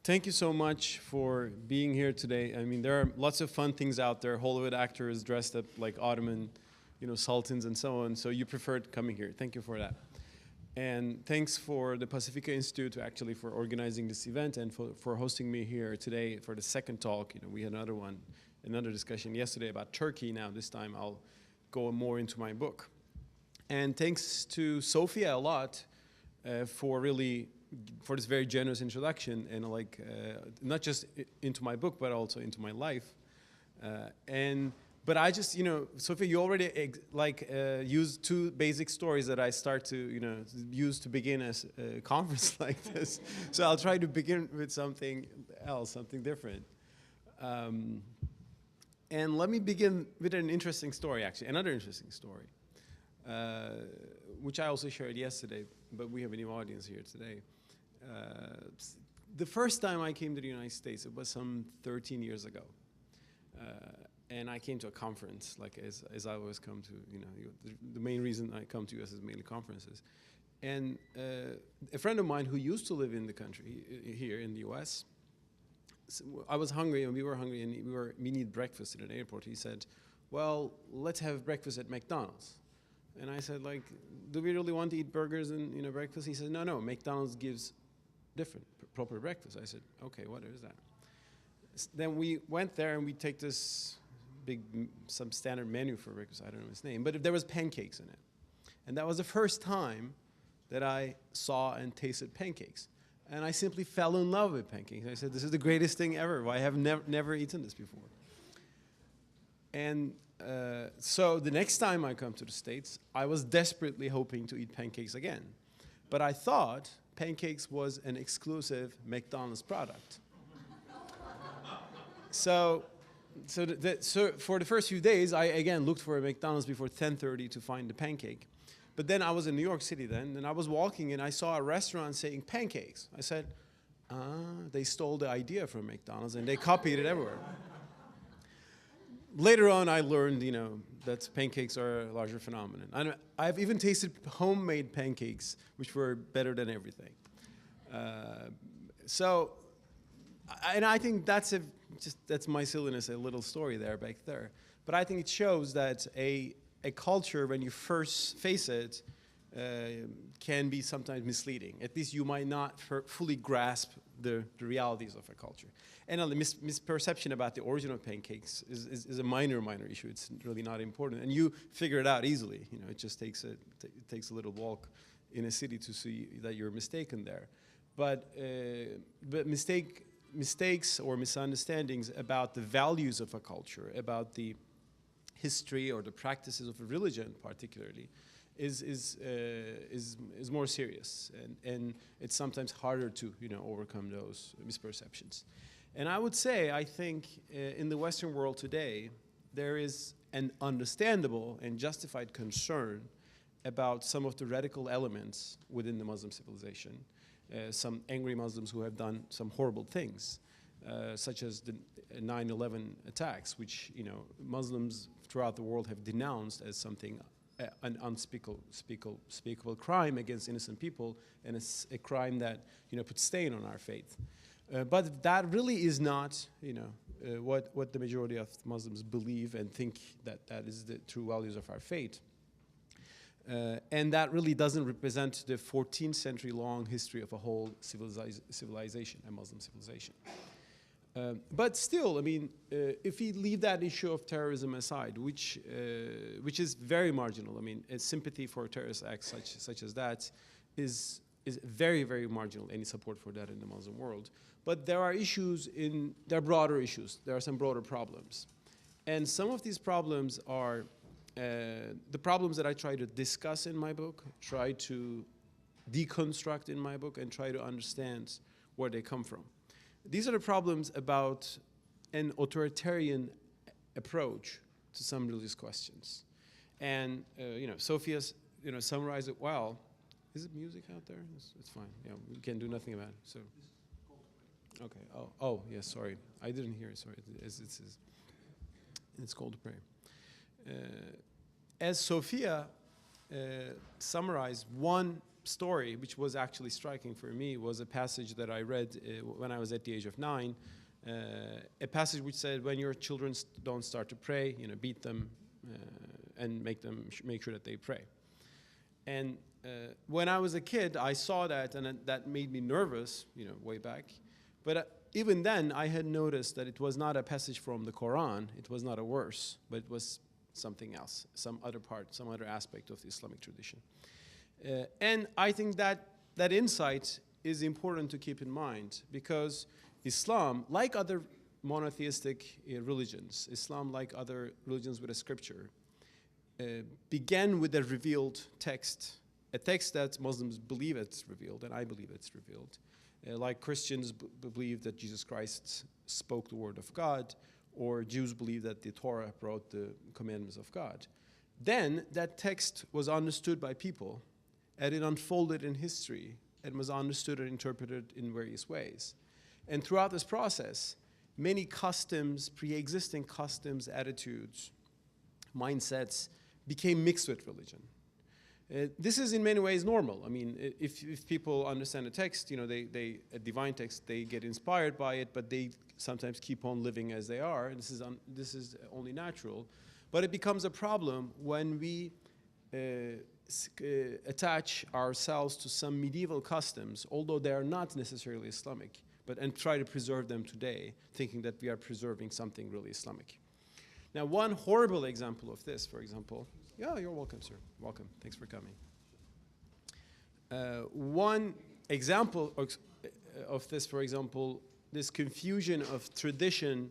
Thank you so much for being here today. I mean, there are lots of fun things out there. Hollywood actors dressed up like Ottoman, sultans and so on. So you preferred coming here. Thank you for that. And thanks for the Pacifica Institute actually for organizing this event and for hosting me here today for the second talk. We had another discussion yesterday about Turkey. Now this time I'll go more into my book. And thanks to Sophia a lot for this very generous introduction and not just into my book but also into my life. But I just, Sophia, you already used two basic stories that I start to, use to begin a conference like this. So I'll try to begin with something else, something different. And let me begin with an interesting story, actually, another interesting story, which I also shared yesterday, but we have a new audience here today. The first time I came to the United States, it was some 13 years ago. And I came to a conference, like as I always come to, the main reason I come to US is mainly conferences. And a friend of mine who used to live in the country, here in the US, so I was hungry and we were hungry and we need breakfast at an airport. He said, well, let's have breakfast at McDonald's. And I said, do we really want to eat burgers and breakfast? He said, no, McDonald's gives different, proper breakfast. I said, okay, what is that? Then we went there and we take this some standard menu for breakfast, I don't know its name, but there was pancakes in it. And that was the first time that I saw and tasted pancakes. And I simply fell in love with pancakes. I said, this is the greatest thing ever. I have never eaten this before. And so the next time I come to the States, I was desperately hoping to eat pancakes again. But I thought pancakes was an exclusive McDonald's product. So for the first few days, I again looked for a McDonald's before 10:30 to find the pancake. But then I was in New York City then, and I was walking and I saw a restaurant saying pancakes. I said, they stole the idea from McDonald's and they copied it everywhere. Later on, I learned, that pancakes are a larger phenomenon. And I've even tasted homemade pancakes, which were better than everything. And I think that's my silliness, a little story there, back there. But I think it shows that a culture, when you first face it, can be sometimes misleading. At least you might not fully grasp the realities of a culture. And the misperception about the origin of pancakes is a minor issue. It's really not important. And you figure it out easily. It just takes a little walk in a city to see that you're mistaken there. But mistakes or misunderstandings about the values of a culture, about the history or the practices of a religion particularly, is more serious, and it's sometimes harder to overcome those misperceptions. And I would say, I think in the Western world today, there is an understandable and justified concern about some of the radical elements within the Muslim civilization. Some angry Muslims who have done some horrible things, such as the 9/11 attacks, which Muslims throughout the world have denounced as something, an unspeakable crime against innocent people, and it's a crime that puts stain on our faith. But that really is not what the majority of Muslims believe and think that is the true values of our faith. And that really doesn't represent the 14th century long history of a whole civilization, a Muslim civilization. But still, I mean, if we leave that issue of terrorism aside, which is very marginal, I mean, a sympathy for terrorist acts such as that is very, very marginal, any support for that in the Muslim world. But there are there are broader issues. There are some broader problems. And some of these problems are the problems that I try to discuss in my book, try to deconstruct in my book, and try to understand where they come from. These are the problems about an authoritarian approach to some religious questions. And, Sophia's, summarized it well. Is it music out there? It's fine. Yeah, we can do nothing about it. So, okay. Oh, yes. Sorry, I didn't hear it. Sorry. It's called to pray. As Sophia summarized, one story, which was actually striking for me, was a passage that I read when I was at the age of 9. A passage which said, when your children don't start to pray, beat them and make sure that they pray. And when I was a kid, I saw that, and that made me nervous, way back. But even then, I had noticed that it was not a passage from the Quran, it was not a verse, but it was something else, some other part, some other aspect of the Islamic tradition. And I think that insight is important to keep in mind, because Islam, like other monotheistic religions, Islam, like other religions with a scripture, began with a revealed text, a text that Muslims believe it's revealed, and I believe it's revealed. Like Christians believe that Jesus Christ spoke the word of God, or Jews believe that the Torah brought the commandments of God. Then that text was understood by people, and it unfolded in history, and was understood and interpreted in various ways. And throughout this process, many customs, pre-existing customs, attitudes, mindsets became mixed with religion. This is in many ways normal. I mean, if people understand a text, a divine text, they get inspired by it, but they sometimes keep on living as they are. And this is only natural. But it becomes a problem when we attach ourselves to some medieval customs, although they are not necessarily Islamic, and try to preserve them today, thinking that we are preserving something really Islamic. Now, one horrible example of this, for example, yeah, you're welcome, sir. Welcome. Thanks for coming. One example of this, for example, this confusion of tradition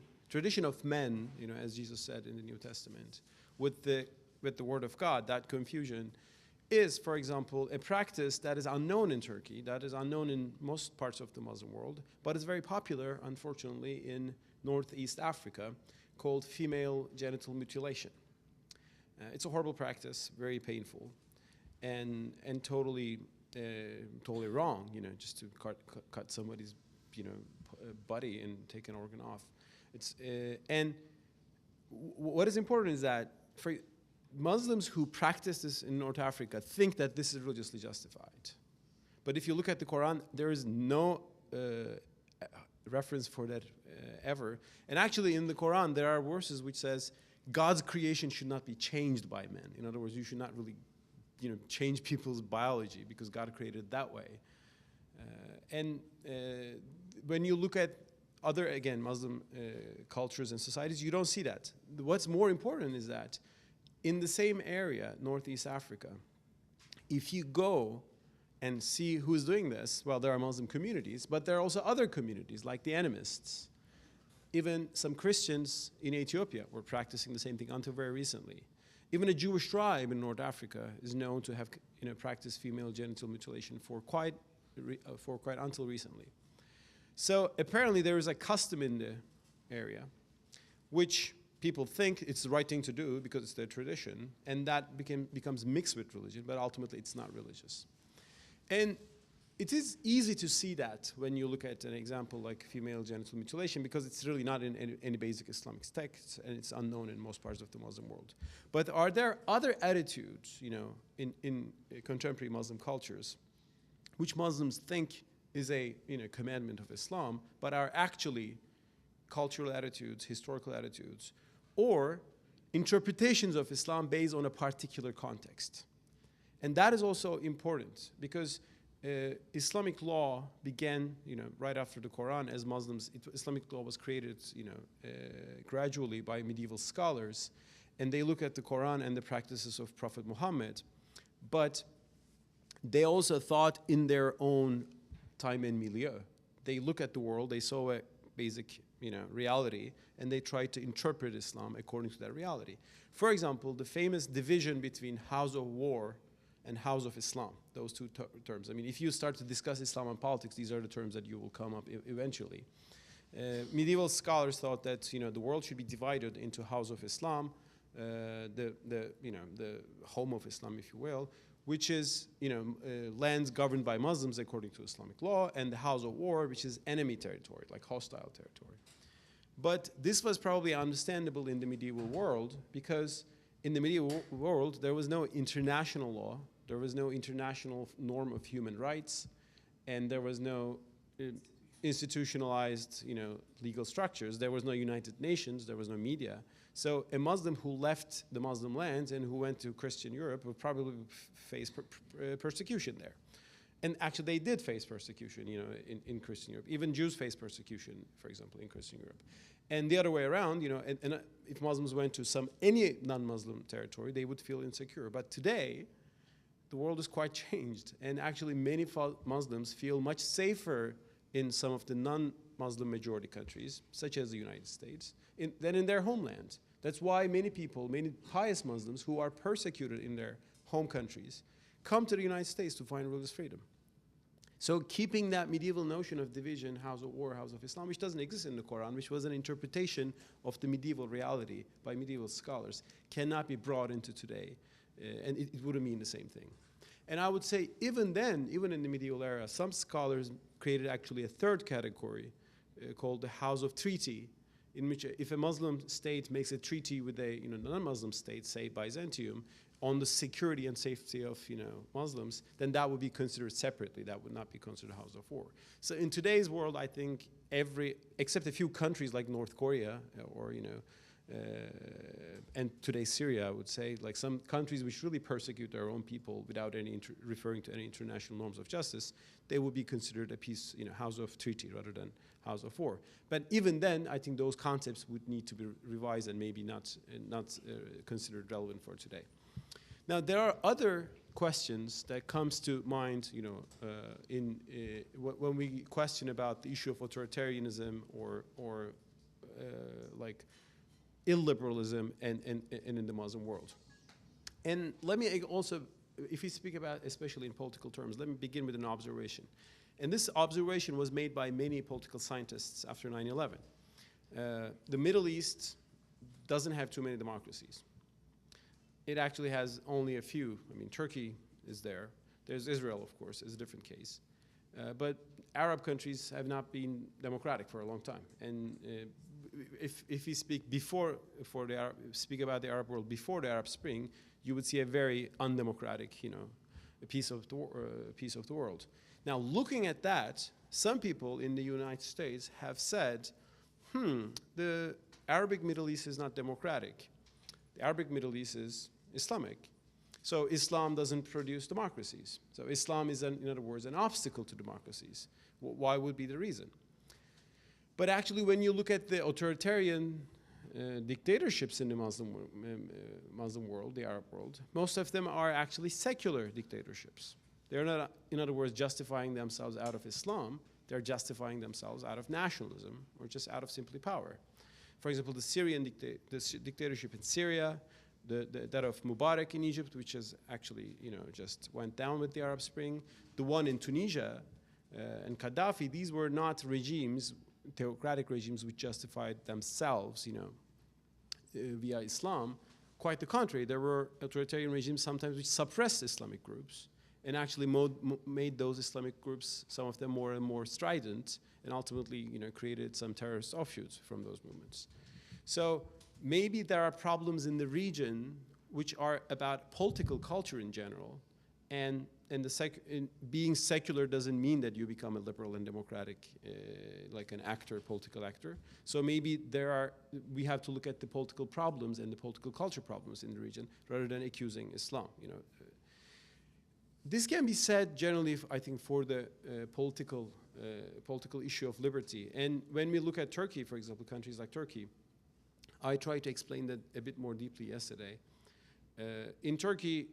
of men, as Jesus said in the New Testament, with the Word of God. That confusion is, for example, a practice that is unknown in Turkey, that is unknown in most parts of the Muslim world, but is very popular, unfortunately, in Northeast Africa, called female genital mutilation. It's a horrible practice, very painful, and totally wrong. Just to cut somebody's body and take an organ off. And what is important is that for Muslims who practice this in North Africa think that this is religiously justified. But if you look at the Quran, there is no reference for that ever. And actually, in the Quran, there are verses which says God's creation should not be changed by men. In other words, you should not really, change people's biology because God created it that way. When you look at other, again, Muslim cultures and societies, you don't see that. What's more important is that in the same area, Northeast Africa, if you go and see who's doing this, well, there are Muslim communities, but there are also other communities like the animists. Even some Christians in Ethiopia were practicing the same thing until very recently. Even a Jewish tribe in North Africa is known to have practiced female genital mutilation for quite until recently. So apparently there is a custom in the area which people think it's the right thing to do because it's their tradition, and that becomes mixed with religion, but ultimately it's not religious. And it is easy to see that when you look at an example like female genital mutilation, because it's really not in any basic Islamic texts, and it's unknown in most parts of the Muslim world. But are there other attitudes, in contemporary Muslim cultures, which Muslims think is a commandment of Islam, but are actually cultural attitudes, historical attitudes, or interpretations of Islam based on a particular context? And that is also important because Islamic law began, right after the Quran. As Muslims, Islamic law was created, gradually by medieval scholars, and they look at the Quran and the practices of Prophet Muhammad, but they also thought in their own time and milieu. They look at the world, they saw a basic, reality, and they tried to interpret Islam according to that reality. For example, the famous division between house of war and house of Islam, those two terms. I mean, if you start to discuss Islam and politics, these are the terms that you will come up eventually. Medieval scholars thought that the world should be divided into house of Islam, the home of Islam, if you will, which is lands governed by Muslims according to Islamic law, and the house of war, which is enemy territory, like hostile territory. But this was probably understandable in the medieval world because in the medieval world there was no international law There was no international norm of human rights, and there was no institutionalized, legal structures. There was no United Nations. There was no media. So a Muslim who left the Muslim lands and who went to Christian Europe would probably face persecution there. And actually, they did face persecution, in Christian Europe. Even Jews faced persecution, for example, in Christian Europe. And the other way around, and if Muslims went to any non-Muslim territory, they would feel insecure. But today, the world is quite changed. And actually, many Muslims feel much safer in some of the non-Muslim majority countries, such as the United States, than in their homeland. That's why many people, many pious Muslims who are persecuted in their home countries, come to the United States to find religious freedom. So keeping that medieval notion of division, house of war, house of Islam, which doesn't exist in the Quran, which was an interpretation of the medieval reality by medieval scholars, cannot be brought into today, and it wouldn't mean the same thing. And I would say even then, even in the medieval era, some scholars created actually a third category called the house of treaty, in which if a Muslim state makes a treaty with a non-Muslim state, say Byzantium, on the security and safety of Muslims, then that would be considered separately. That would not be considered a house of war. So in today's world, I think except a few countries like North Korea or and today Syria, I would say, like some countries which really persecute their own people without referring to any international norms of justice, they would be considered a peace, house of treaty rather than house of war. But even then, I think those concepts would need to be revised and maybe not considered relevant for today. Now, there are other questions that comes to mind, when we question about the issue of authoritarianism or like illiberalism and in the Muslim world. And let me also, if we speak about, especially in political terms, let me begin with an observation. And this observation was made by many political scientists after 9/11. The Middle East doesn't have too many democracies. It actually has only a few. I mean, Turkey is there. There's Israel, of course, is a different case. But Arab countries have not been democratic for a long time. And if we speak speak about the Arab world before the Arab Spring, you would see a very undemocratic, piece of the world. Now, looking at that, some people in the United States have said, the Arabic Middle East is not democratic. The Arabic Middle East is Islamic. So Islam doesn't produce democracies. So Islam is, in other words, an obstacle to democracies. Why would be the reason? But actually, when you look at the authoritarian dictatorships in the Muslim world, the Arab world, most of them are actually secular dictatorships. They're not, in other words, justifying themselves out of Islam. They're justifying themselves out of nationalism or just out of simply power. For example, the Syrian dictatorship in Syria, that of Mubarak in Egypt, which has actually, just went down with the Arab Spring, the one in Tunisia and Gaddafi, these were not regimes, theocratic regimes, which justified themselves, via Islam. Quite the contrary, there were authoritarian regimes sometimes which suppressed Islamic groups and actually made those Islamic groups, some of them more and more strident, and ultimately, created some terrorist offshoots from those movements. So maybe there are problems in the region which are about political culture in general, and being secular doesn't mean that you become a liberal and democratic, like an actor, political actor. So maybe we have to look at the political problems and the political culture problems in the region rather than accusing Islam. This can be said generally, I think, for the political issue of liberty. And when we look at Turkey, for example, countries like Turkey, I tried to explain that a bit more deeply yesterday. In Turkey,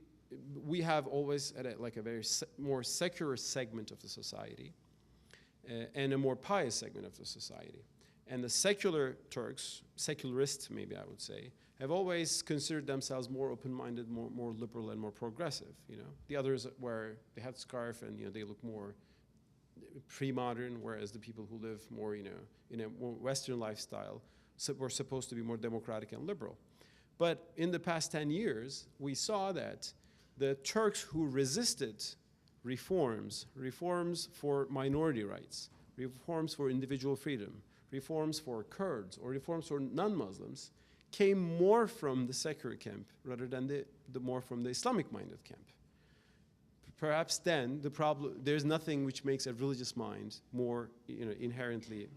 we have always had a very more secular segment of the society and a more pious segment of the society. And the secular Turks, secularists maybe I would say, have always considered themselves more open-minded, more liberal and more progressive. The others wear the headscarf and they look more pre-modern, whereas the people who live more in a more Western lifestyle were supposed to be more democratic and liberal. But in the past 10 years, we saw that the Turks who resisted reforms for minority rights, reforms for individual freedom, reforms for Kurds, or reforms for non-Muslims, came more from the secular camp rather than the more from the Islamic-minded camp. perhaps then the problem, there's nothing which makes a religious mind more, inherently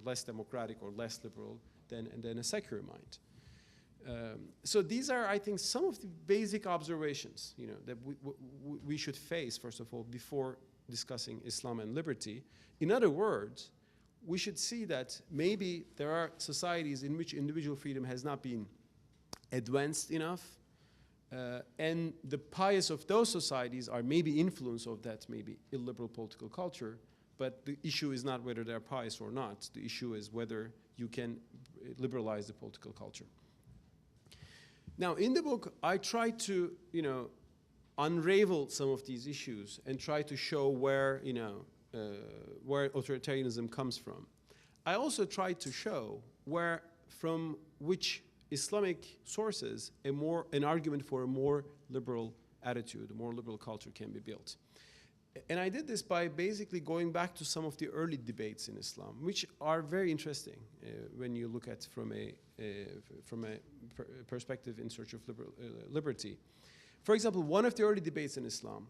less democratic or less liberal than a secular mind. So these are, I think, some of the basic observations, that we should face, first of all, before discussing Islam and liberty. In other words, we should see that maybe there are societies in which individual freedom has not been advanced enough, and the pious of those societies are maybe influence of that maybe illiberal political culture, but the issue is not whether they're pious or not. The issue is whether you can liberalize the political culture. Now, in the book, I try to, unravel some of these issues and try to show where authoritarianism comes from. I also try to show from which Islamic sources an argument for a more liberal attitude, a more liberal culture can be built. And I did this by basically going back to some of the early debates in Islam, which are very interesting when you look at from a perspective in search of liberty. For example, one of the early debates in Islam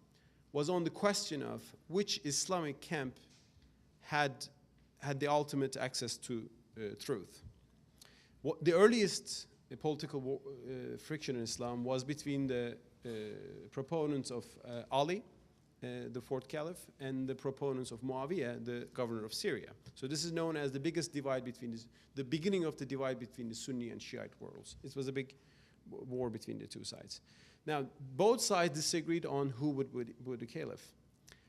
was on the question of which Islamic camp had the ultimate access to truth. The earliest political friction in Islam was between the proponents of Ali, the fourth caliph, and the proponents of Muawiyah, the governor of Syria. So this is known as the biggest divide between the beginning of the divide between the Sunni and Shiite worlds. It was a big war between the two sides. Now, both sides disagreed on who would the caliph.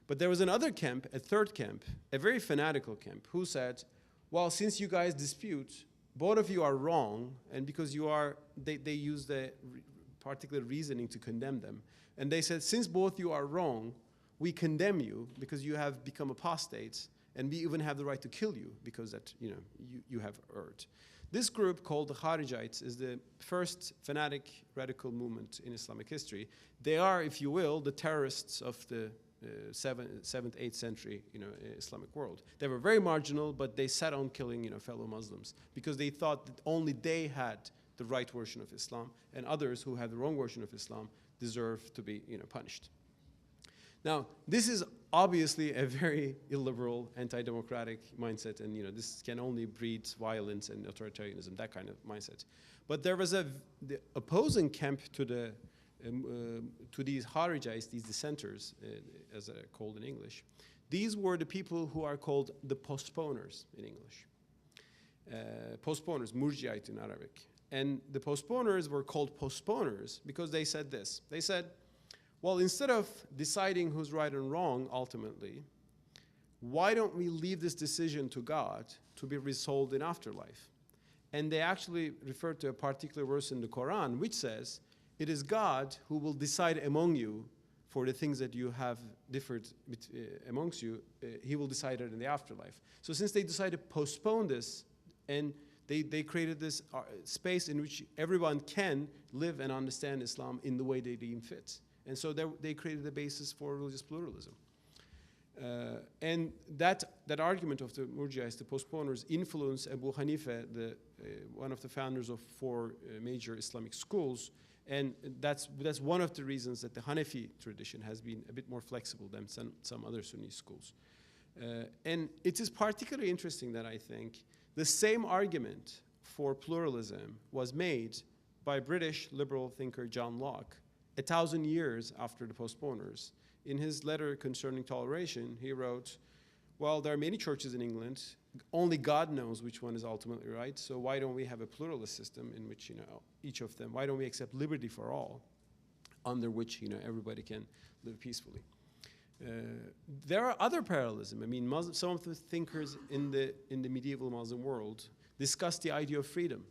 But there was another camp, a third camp, a very fanatical camp, who said, well, since you guys dispute, both of you are wrong, and because they used the particular reasoning to condemn them. And they said, since both you are wrong, we condemn you because you have become apostates, and we even have the right to kill you because that you have erred. This group called the Kharijites is the first fanatic radical movement in Islamic history. They are, if you will, the terrorists of the 7th, 8th century Islamic world. They were very marginal, but they sat on killing fellow Muslims because they thought that only they had the right version of Islam, and others who had the wrong version of Islam deserve to be punished. Now, this is obviously a very illiberal, anti-democratic mindset, and this can only breed violence and authoritarianism, that kind of mindset. But there was the opposing camp to these Kharijites, these dissenters, as they're called in English. These were the people who are called the postponers in English. Postponers, murjiite in Arabic. And the postponers were called postponers because they said this. They said, well, instead of deciding who's right and wrong ultimately, why don't we leave this decision to God to be resolved in afterlife? And they actually refer to a particular verse in the Quran which says, it is God who will decide among you for the things that you have differed amongst you. He will decide it in the afterlife. So since they decided to postpone this, and they created this space in which everyone can live and understand Islam in the way they deem fit. And so they created the basis for religious pluralism. And that argument of the Murji'ites, the postponers, influenced Abu Hanifa, one of the founders of 4 major Islamic schools. And that's one of the reasons that the Hanafi tradition has been a bit more flexible than some other Sunni schools. And it is particularly interesting that I think the same argument for pluralism was made by British liberal thinker John Locke 1,000 years after the postponers. In his letter concerning toleration, he wrote, well, there are many churches in England. Only God knows which one is ultimately right. So why don't we have a pluralist system in which, each of them, why don't we accept liberty for all, under which, everybody can live peacefully? There are other parallelism. I mean, some of the thinkers in the medieval Muslim world discussed the idea of freedom.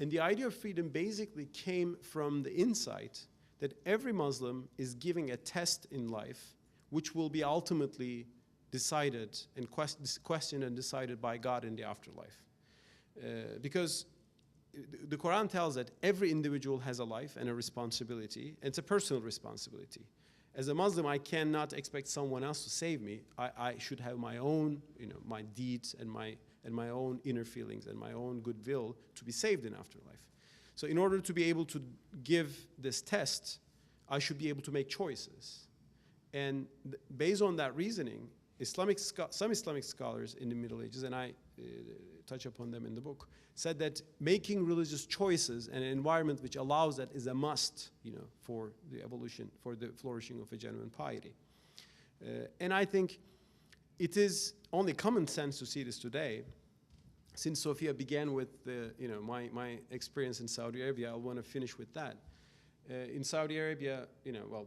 And the idea of freedom basically came from the insight that every Muslim is giving a test in life which will be ultimately decided and questioned and decided by God in the afterlife. Because the Quran tells that every individual has a life and a responsibility, and it's a personal responsibility. As a Muslim, I cannot expect someone else to save me. I should have my own, my deeds and my own inner feelings and my own goodwill to be saved in afterlife. So in order to be able to give this test, I should be able to make choices. And based on that reasoning, some Islamic scholars in the Middle Ages, and I touch upon them in the book, said that making religious choices and an environment which allows that is a must, for the evolution, for the flourishing of a genuine piety. And I think it is only common sense to see this today. Since Sophia began with my experience in Saudi Arabia, I want to finish with that. In Saudi Arabia,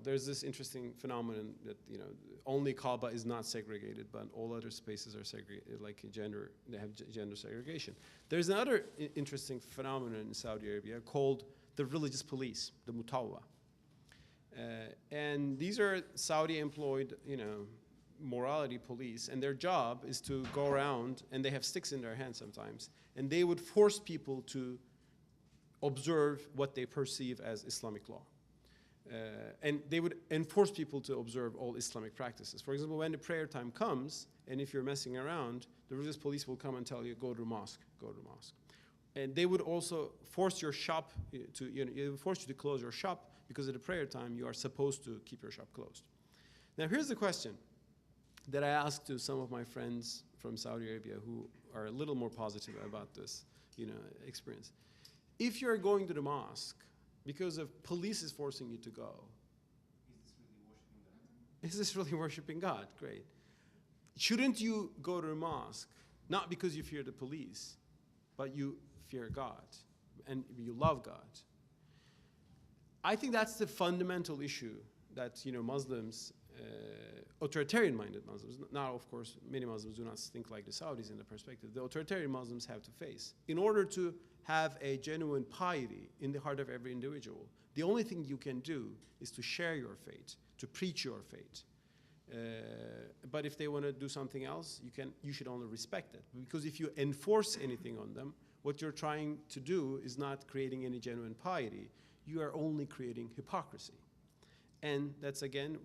there's this interesting phenomenon that, only Kaaba is not segregated, but all other spaces are segregated, like gender, they have gender segregation. There's another interesting phenomenon in Saudi Arabia called the religious police, the mutawwa. And these are Saudi-employed, morality police, and their job is to go around, and they have sticks in their hands sometimes, and they would force people to observe what they perceive as Islamic law. And they would enforce people to observe all Islamic practices. For example, when the prayer time comes, and if you're messing around, the religious police will come and tell you, go to the mosque, go to the mosque. And they would also force your shop to, force you to close your shop, because at the prayer time, you are supposed to keep your shop closed. Now, here's the question that I asked to some of my friends from Saudi Arabia who are a little more positive about this, experience. If you're going to the mosque because of police is forcing you to go, is this really worshiping God? Great. Shouldn't you go to the mosque not because you fear the police, but you fear God and you love God? I think that's the fundamental issue that Muslims, authoritarian-minded Muslims, now of course many Muslims do not think like the Saudis in the perspective, the authoritarian Muslims have to face. In order to have a genuine piety in the heart of every individual, the only thing you can do is to share your faith, to preach your faith. But if they want to do something else, you should only respect it. Because if you enforce anything on them, what you're trying to do is not creating any genuine piety. You are only creating hypocrisy. And that's, again,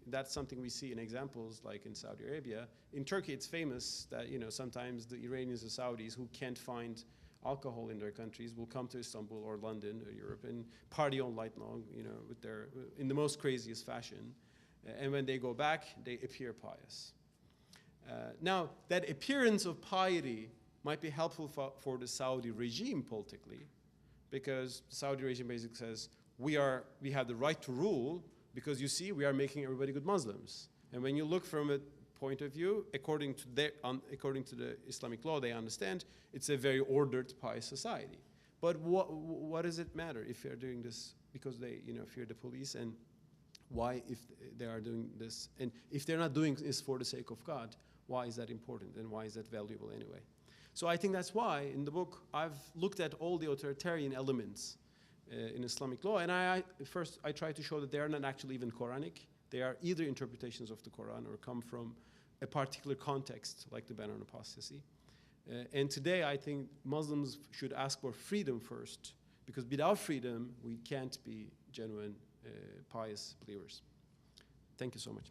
that's something we see in examples like in Saudi Arabia. In Turkey, it's famous that, sometimes the Iranians or Saudis who can't find alcohol in their countries will come to Istanbul or London or Europe and party all night long, in the most craziest fashion. And when they go back, they appear pious. Now, that appearance of piety might be helpful for the Saudi regime politically, because the Saudi regime basically says, we have the right to rule because, you see, we are making everybody good Muslims. And when you look from a point of view, according to the Islamic law, they understand it's a very ordered, pious society. But what does it matter if they're doing this because they fear the police, and why, if they are doing this, and if they're not doing this for the sake of God, why is that important and why is that valuable anyway? So I think that's why in the book I've looked at all the authoritarian elements in Islamic law, and first I try to show that they are not actually even Quranic. They are either interpretations of the Quran or come from a particular context, like the ban on apostasy. And today I think Muslims should ask for freedom first, because without freedom we can't be genuine, pious believers. Thank you so much.